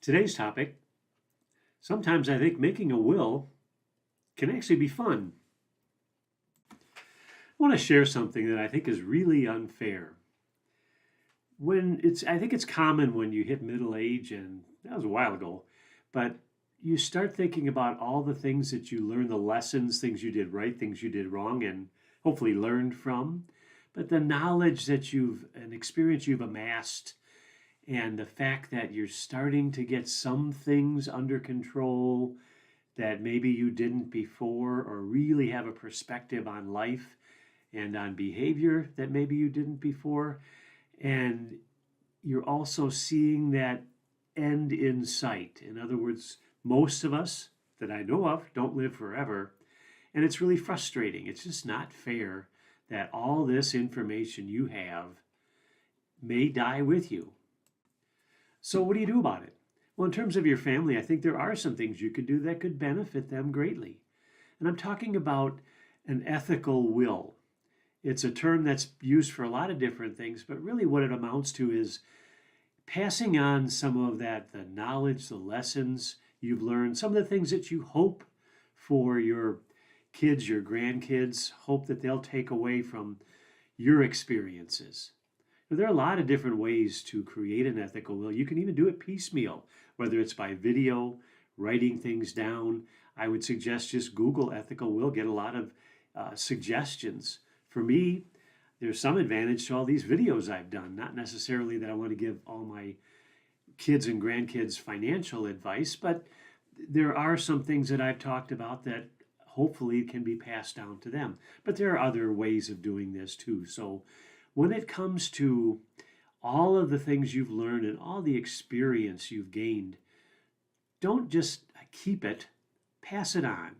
Today's topic, sometimes I think making a will can actually be fun. I want to share something that I think is really unfair. I think it's common when you hit middle age, and that was a while ago, but you start thinking about all the things that you learned, the lessons, things you did right, things you did wrong, and hopefully learned from. But the knowledge that and experience you've amassed, and the fact that you're starting to get some things under control that maybe you didn't before, or really have a perspective on life and on behavior that maybe you didn't before. And you're also seeing that end in sight. In other words, most of us that I know of don't live forever. And it's really frustrating. It's just not fair that all this information you have may die with you. So, what do you do about it? Well, in terms of your family, I think there are some things you could do that could benefit them greatly. And I'm talking about an ethical will. It's a term that's used for a lot of different things, but really what it amounts to is passing on some of the knowledge, the lessons you've learned, some of the things that you hope for your kids, your grandkids, hope that they'll take away from your experiences. There are a lot of different ways to create an ethical will. You can even do it piecemeal, whether it's by video, writing things down. I would suggest just Google ethical will, get a lot of suggestions. For me, there's some advantage to all these videos I've done. Not necessarily that I want to give all my kids and grandkids financial advice, but there are some things that I've talked about that hopefully can be passed down to them. But there are other ways of doing this too. So when it comes to all of the things you've learned and all the experience you've gained, don't just keep it, pass it on.